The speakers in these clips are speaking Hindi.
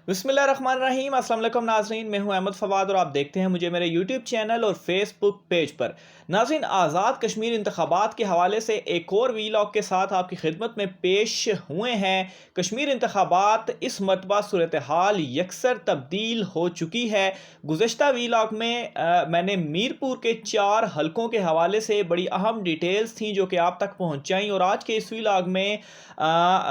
बिस्मिल्लाहिर्रहमानिर्रहीम। अस्सलाम वालेकुम नाज़रीन, मैं हूं अहमद फवाद और आप देखते हैं मुझे मेरे यूट्यूब चैनल और फेसबुक पेज पर। नाज़रीन, आज़ाद कश्मीर इंतखाबात के हवाले से एक और वीलॉग के साथ आपकी खिदमत में पेश हुए हैं। कश्मीर इंतखाबात इस मरतबा सूरत हाल यकसर तब्दील हो चुकी है। गुज़श्ता वीलॉग में मैंने मीरपुर के 4 हलकों के हवाले से बड़ी अहम डिटेल्स थी जो कि आप तक पहुँचाई, और आज के इस वीलॉग में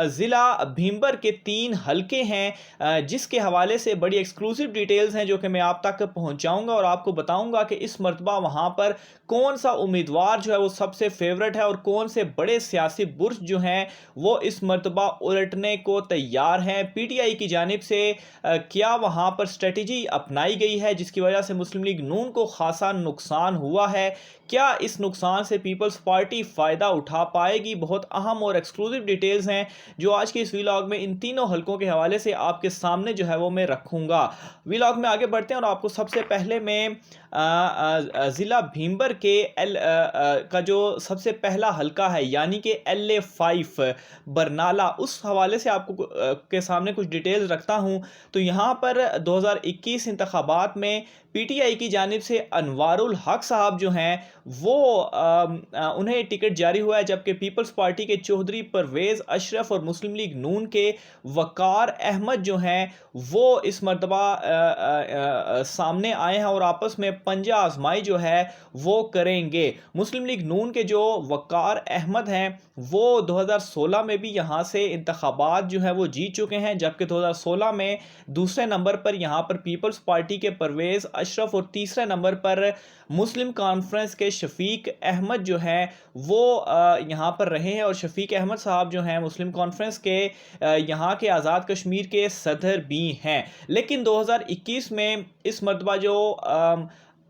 ज़िला भीमबर के 3 हलके हैं जिसके हवाले से बड़ी एक्सक्लूसिव डिटेल्स हैं जो कि मैं आप तक पहुंचाऊंगा और आपको बताऊंगा कि इस मरतबा वहां पर कौन सा उम्मीदवार जो है वो सबसे फेवरेट है और कौन से बड़े सियासी बुर्ज जो हैं वो इस मरतबा उलटने को तैयार हैं। पीटीआई की जानिब से क्या वहां पर स्ट्रेटजी अपनाई गई है जिसकी वजह से मुस्लिम लीग नून को खासा नुकसान हुआ है? क्या इस नुकसान से पीपल्स पार्टी फ़ायदा उठा पाएगी? बहुत अहम और एक्सक्लूसिव डिटेल्स हैं जो आज के इस वीलॉग में इन तीनों हलकों के हवाले से आपके सामने जो है वो मैं रखूंगा। वीलॉग में आगे बढ़ते हैं और आपको सबसे पहले मैं ज़िला भीमबर के का जो सबसे पहला हलका है यानी कि LA5 बरनाला, उस हवाले से आपको के सामने कुछ डिटेल्स रखता हूं। तो यहाँ पर 2021 इंतखाबात में पीटीआई की जानिब से अनवारुल हक साहब जो हैं वो उन्हें टिकट जारी हुआ है, जबकि पीपल्स पार्टी के चौधरी परवेज़ अशरफ और मुस्लिम लीग नून के वकार अहमद जो हैं वो इस मरतबा सामने आए हैं और आपस में पंजा आजमाई जो है वो करेंगे। मुस्लिम लीग नून के जो वकार अहमद हैं वो 2016 में भी यहाँ से इंतखाबात जो है वो जीत चुके हैं, जबकि 2016 में दूसरे नंबर पर यहाँ पर पीपल्स पार्टी के परवेज़ अशरफ और तीसरे नंबर पर मुस्लिम कॉन्फ्रेंस के शफीक अहमद जो हैं वो यहाँ पर रहे हैं। और शफीक अहमद साहब जो हैं मुस्लिम कॉन्फ्रेंस के यहाँ के आज़ाद कश्मीर के सदर भी हैं। लेकिन 2021 में इस मरतबा जो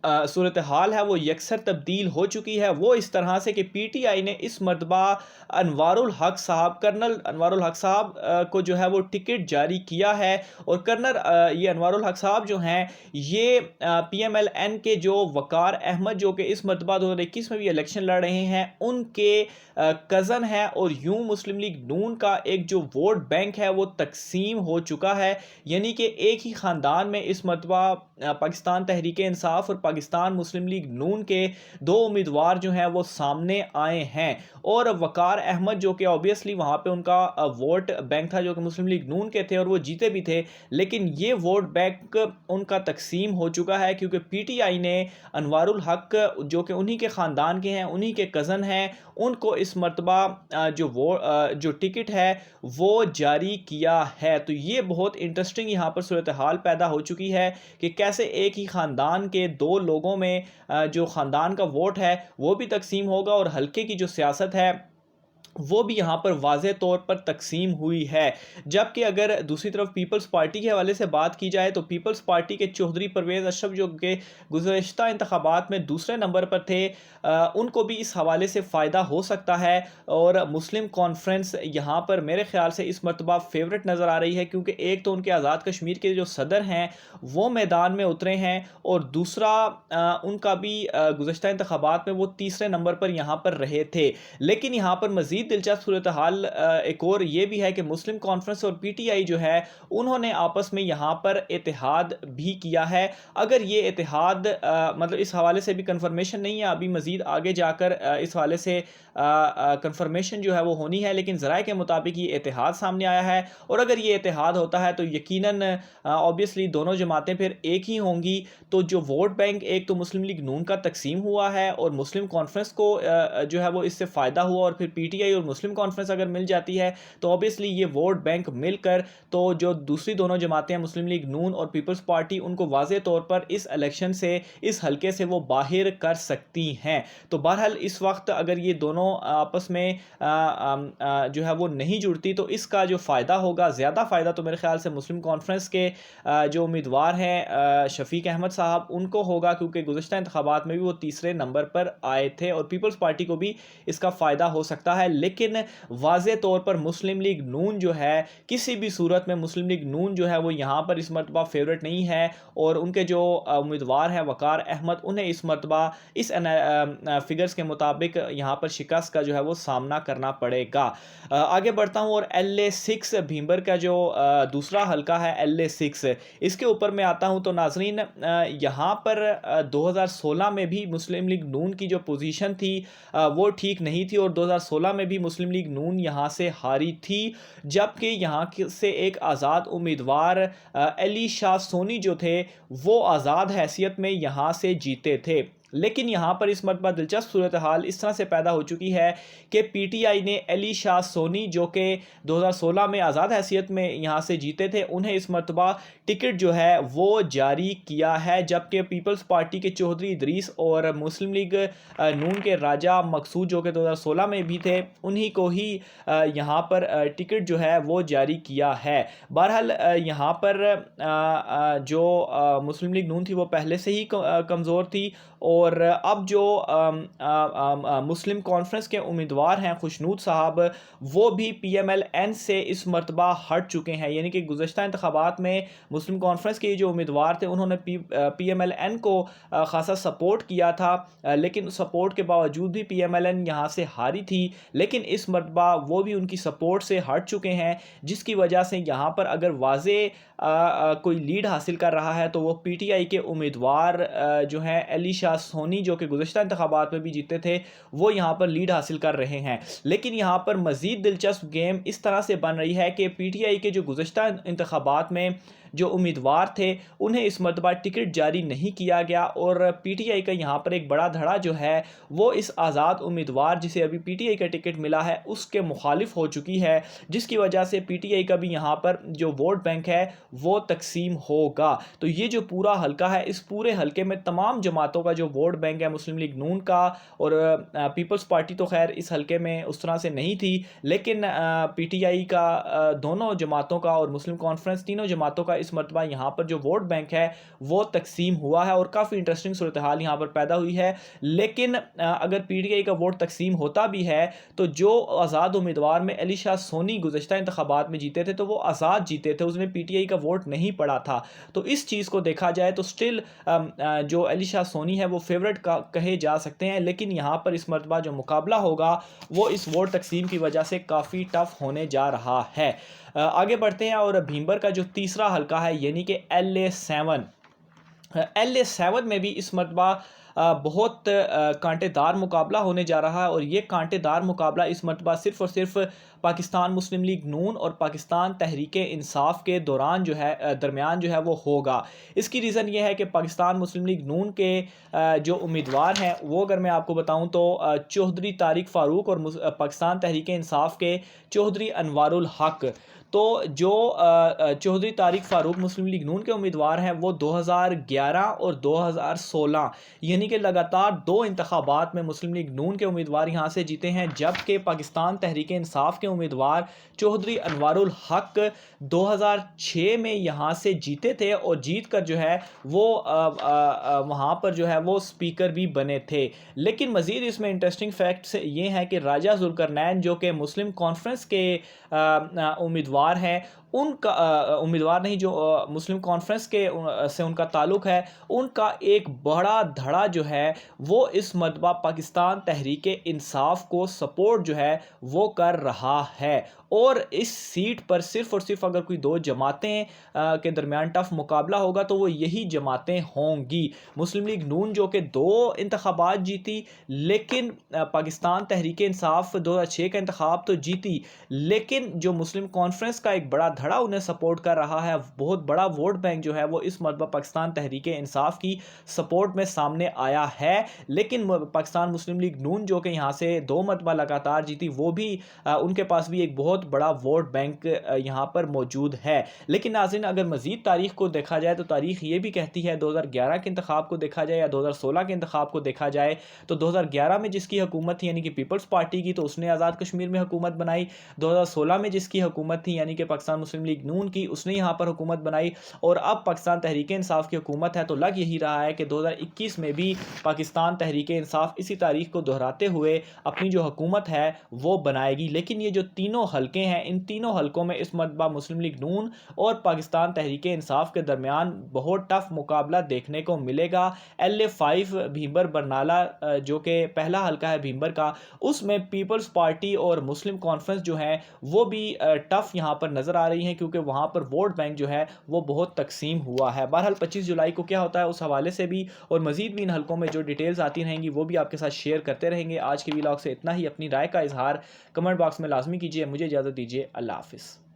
सूरत हाल है वो यकसर तब्दील हो चुकी है। वो इस तरह से कि पीटीआई ने इस मरतबा अनवारुल हक साहब, कर्नल अनवारुल हक साहब को जो है वो टिकट जारी किया है। और कर्नल ये अनवारुल हक साहब जो हैं ये PMLN के जो वकार अहमद जो कि इस मरतबा 2021 में भी इलेक्शन लड़ रहे हैं उनके कज़न हैं। और यूं मुस्लिम लीग नून का एक जो वोट बैंक है वो तकसीम हो चुका है, यानी कि एक ही ख़ानदान में इस मरतबा पाकिस्तान तहरीक इंसाफ और पाकिस्तान मुस्लिम लीग नून के 2 उम्मीदवार जो हैं वो सामने आए हैं। और वकार अहमद जो कि ऑब्वियसली वहाँ पे उनका वोट बैंक था जो कि मुस्लिम लीग नून के थे और वो जीते भी थे, लेकिन ये वोट बैंक उनका तकसीम हो चुका है क्योंकि पीटीआई ने अनवारुल हक जो कि उन्हीं के ख़ानदान के हैं, उन्हीं के कज़न हैं, उनको इस मरतबा जो टिकट है वो जारी किया है। तो ये बहुत इंटरेस्टिंग यहाँ पर सूरत हाल पैदा हो चुकी है कि कैसे एक ही ख़ानदान के 2 लोगों में जो ख़ानदान का वोट है वो भी तकसीम होगा और हल्के की जो सियासत है वो भी यहाँ पर वाज़े तौर पर तकसीम हुई है। जबकि अगर दूसरी तरफ पीपल्स पार्टी के हवाले से बात की जाए तो पीपल्स पार्टी के चौधरी परवेज़ अशरफ जो कि गुज़श्ता इंतखाबात में दूसरे नंबर पर थे, उनको भी इस हवाले से फ़ायदा हो सकता है। और मुस्लिम कॉन्फ्रेंस यहाँ पर मेरे ख़्याल से इस मरतबा फेवरेट नज़र आ रही है क्योंकि एक तो उनके आज़ाद कश्मीर के जो सदर हैं वो मैदान में उतरे हैं और दूसरा उनका भी गुज़श्ता इंतखाबात में वो तीसरे नंबर पर यहाँ पर रहे थे। लेकिन यहाँ पर मज़ीद दिलचस्प सूरत हाल एक और ये भी है कि मुस्लिम कॉन्फ्रेंस और पीटीआई जो है उन्होंने आपस में यहाँ पर इत्तेहाद भी किया है। अगर ये इत्तेहाद मतलब इस हवाले से भी कंफर्मेशन नहीं है, अभी मज़ीद आगे जाकर इस हवाले से कंफर्मेशन जो है वो होनी है, लेकिन ज़राए के मुताबिक ये इत्तेहाद सामने आया है। और अगर ये इत्तेहाद होता है तो यकीनन ऑब्वियसली दोनों जमातें फिर एक ही होंगी। तो जो वोट बैंक एक तो मुस्लिम लीग नून का तकसीम हुआ है और मुस्लिम कॉन्फ्रेंस को जो है वो इससे फ़ायदा हुआ, और फिर पीटीआई और मुस्लिम कॉन्फ्रेंस अगर मिल जाती है तो ऑब्वियसली ये वोट बैंक मिलकर तो जो दूसरी दोनों जमातें हैं मुस्लिम लीग नून और पीपल्स पार्टी उनको वाज़े तौर पर इस इलेक्शन से, इस हलके से वो बाहर कर सकती हैं। तो बहरहाल इस वक्त अगर ये दोनों आपस में जो है वो नहीं जुड़ती तो इसका जो फ़ायदा होगा, ज़्यादा फ़ायदा तो मेरे ख्याल से मुस्लिम कॉन्फ्रेंस के जो उम्मीदवार हैं शफीक अहमद साहब उनको होगा, क्योंकि गुज़श्ता इंतखाबात में भी वो तीसरे नंबर पर आए थे और पीपल्स पार्टी को भी इसका फ़ायदा हो सकता है। लेकिन वाज़े तौर पर मुस्लिम लीग नून जो है, किसी भी सूरत में मुस्लिम लीग नून जो है वो यहाँ पर इस मरतबा फेवरेट नहीं है, और उनके जो उम्मीदवार हैं वकार अहमद, उन्हें इस मरतबा इस फिगर्स के मुताबिक यहाँ पर शिकस्त का जो है वो सामना करना पड़ेगा। आगे बढ़ता हूँ और LA6 भीमबर का जो दूसरा हलका है LA6, इसके ऊपर मैं आता हूँ। तो नाजरीन, यहाँ पर 2016 में भी मुस्लिम लीग नून की जो पोजीशन थी वो ठीक नहीं थी, और 2016 में भी मुस्लिम लीग नून यहाँ से हारी थी, जबकि यहाँ से एक आज़ाद उम्मीदवार अली शाह सोनी जो थे वो आज़ाद हैसियत में यहाँ से जीते थे। लेकिन यहाँ पर इस मरतबा दिलचस्प सूरत हाल इस तरह से पैदा हो चुकी है कि PTI ने अली शाह सोनी जो कि 2016 में आज़ाद हैसियत में यहाँ से जीते थे, उन्हें इस मरतबा टिकट जो है वो जारी किया है, जबकि पीपल्स पार्टी के चौधरी इदरीस और मुस्लिम लीग नून के राजा मकसूद जो कि 2016 में भी थे, उन्हीं को ही यहाँ पर टिकट जो है वो जारी किया है। बहरहाल यहाँ पर जो मुस्लिम लीग नून थी वो पहले से ही कमज़ोर थी, और अब जो मुस्लिम कॉन्फ्रेंस के उम्मीदवार हैं खुशनूद साहब, वो भी PMLN से इस मरतबा हट चुके हैं। यानी कि गुज़श्ता इंतखाबात में मुस्लिम कॉन्फ्रेंस के जो उम्मीदवार थे उन्होंने PMLN को ख़ासा सपोर्ट किया था, लेकिन सपोर्ट के बावजूद भी PMLN यहाँ से हारी थी। लेकिन इस मरतबा वो भी उनकी सपोर्ट से हट चुके हैं, जिसकी वजह से यहाँ पर अगर वाज़े कोई लीड हासिल कर रहा है तो वो PTI के उम्मीदवार जो हैं अली शाह सोनी जो कि गुज़श्ता इंतखाबात में भी जीते थे, वो यहाँ पर लीड हासिल कर रहे हैं। लेकिन यहाँ पर मज़ीद दिलचस्प गेम इस तरह से बन रही है कि PTI के जो गुज़श्ता इंतखाबात में जो उम्मीदवार थे उन्हें इस मरतबा टिकट जारी नहीं किया गया, और PTI का यहाँ पर एक बड़ा धड़ा जो है वो इस आज़ाद उम्मीदवार जिसे अभी PTI का टिकट मिला है उसके मुखालिफ हो चुकी है, जिसकी वजह से PTI का भी यहाँ पर जो वोट बैंक है वो तकसीम होगा। तो ये जो पूरा हलका है, इस पूरे हलके में तमाम जमातों का जो वोट बैंक है, मुस्लिम लीग नून का और पीपल्स पार्टी तो खैर इस हलके में उस तरह से नहीं थी, लेकिन PTI का दोनों जमातों का और मुस्लिम कॉन्फ्रेंस तीनों जमातों का इस मरतबा यहाँ पर जो वोट बैंक है वो तकसीम हुआ है, और काफ़ी इंटरेस्टिंग सूरत हाल यहाँ पर पैदा हुई है। लेकिन अगर PTI का वोट तकसीम होता भी है तो जो आज़ाद उम्मीदवार में अली शाह सोनी गुज़श्ता इंतखाबात में जीते थे तो वो आज़ाद जीते थे, उसमें PTI का वोट नहीं पड़ा था। तो इस चीज़ को देखा जाए तो स्टिल जो अली शाह सोनी है वो फेवरेट कहे जा सकते हैं, लेकिन यहाँ पर इस मरतबा जो मुकाबला होगा वो इस वोट तकसीम की वजह से काफ़ी टफ होने जा रहा है। आगे बढ़ते हैं और भीमबर का जो तीसरा हलका है यानी कि LA7 में भी इस मरतबा बहुत कांटेदार मुकाबला होने जा रहा है, और ये कांटेदार मुकाबला इस मरतबा सिर्फ़ और सिर्फ पाकिस्तान मुस्लिम लीग नून और पाकिस्तान तहरीक इंसाफ के दौरान जो है दरमियान जो है वो होगा। इसकी रीज़न ये है कि पाकिस्तान मुस्लिम लीग नून के जो उम्मीदवार हैं वो अगर मैं आपको बताऊं तो चौधरी तारिक फ़ारूक और पाकिस्तान तहरीक इंसाफ के चौधरी अनवारुल हक। तो जो चौधरी तारिक फ़ारूक मुस्लिम लीग नून के उम्मीदवार हैं वो 2011 और 2016 यानी कि लगातार दो इंतखाबात में मुस्लिम लीग नून के उम्मीदवार यहाँ से जीते हैं, जबकि पाकिस्तान तहरीक इंसाफ के उम्मीदवार चौधरी अनवारुल हक 2006 में यहाँ से जीते थे, और जीत कर जो है वो वहाँ पर जो है वो स्पीकर भी बने थे। लेकिन मज़ीद इसमें इंटरेस्टिंग फैक्ट्स ये हैं कि राजा जुल्करनैन जो कि मुस्लिम कॉन्फ्रेंस के उम्मीदवार हैं, उनका उम्मीदवार नहीं जो मुस्लिम कॉन्फ्रेंस के से उनका ताल्लुक़ है, उनका एक बड़ा धड़ा जो है वो इस मरतबा पाकिस्तान तहरीक इंसाफ को सपोर्ट जो है वो कर रहा है, और इस सीट पर सिर्फ़ और सिर्फ अगर कोई दो जमातें के दरमियान टफ मुकाबला होगा तो वो यही जमातें होंगी। मुस्लिम लीग नून जो कि 2 इंतखाबात जीती, लेकिन पाकिस्तान तहरीक इंसाफ 2006 का इंतखाब तो जीती, लेकिन जो मुस्लिम कॉन्फ्रेंस का एक बड़ा धड़ा उन्हें सपोर्ट कर रहा है, बहुत बड़ा वोट बैंक जो है वो इस मरतबा पाकिस्तान तहरीक इंसाफ की सपोर्ट में सामने आया है। लेकिन पाकिस्तान मुस्लिम लीग नून जो कि यहाँ से 2 मरतबा लगातार जीती, वो भी उनके पास भी एक बहुत बड़ा वोट बैंक यहाँ पर मौजूद है। लेकिन नाज़रीन, अगर मज़ीद तारीख को देखा जाए तो तारीख ये भी कहती है, 2011 के इंतखाब को देखा जाए या 2016 के इंतखाब को देखा जाए तो 2011 में जिसकी हुकूमत थी यानी कि पीपल्स पार्टी की, तो उसने आज़ाद कश्मीर में हुकूमत बनाई। 2016 में जिसकी हुकूमत थी यानी कि पाकिस्तान मुस्लिम लीग नून की, उसने यहाँ पर हुकूमत बनाई और अब पाकिस्तान तहरीक इंसाफ की हुकूमत है। तो लग यही रहा है कि 2021 में भी पाकिस्तान तहरीक इंसाफ इसी तारीख को दोहराते हुए अपनी जो हुकूमत है वो बनाएगी। लेकिन ये जो तीनों हलके हैं, इन तीनों हलकों में इस मरतबा मुस्लिम लीग नून और पाकिस्तान तहरीक इंसाफ के दरमियान बहुत टफ मुकाबला देखने को मिलेगा। LA-5 भींबर बरनाला जो कि पहला हलका है भींबर का, उसमें पीपल्स पार्टी और मुस्लिम कॉन्फ्रेंस जो है वो भी टफ यहाँ पर नज़र आ रही हैं, क्योंकि वहाँ पर वोट बैंक जो है वो बहुत तकसीम हुआ है। बहरहाल 25 जुलाई को क्या होता है उस हवाले से भी और मज़ीद भी इन हलकों में जो डिटेल्स आती रहेंगी वो भी आपके साथ शेयर करते रहेंगे। आज के व्लॉग से इतना ही। अपनी राय का इजहार कमेंट बॉक्स में लाजमी कीजिए। मुझे इजाज़त दीजिए। अल्लाह हाफिज़।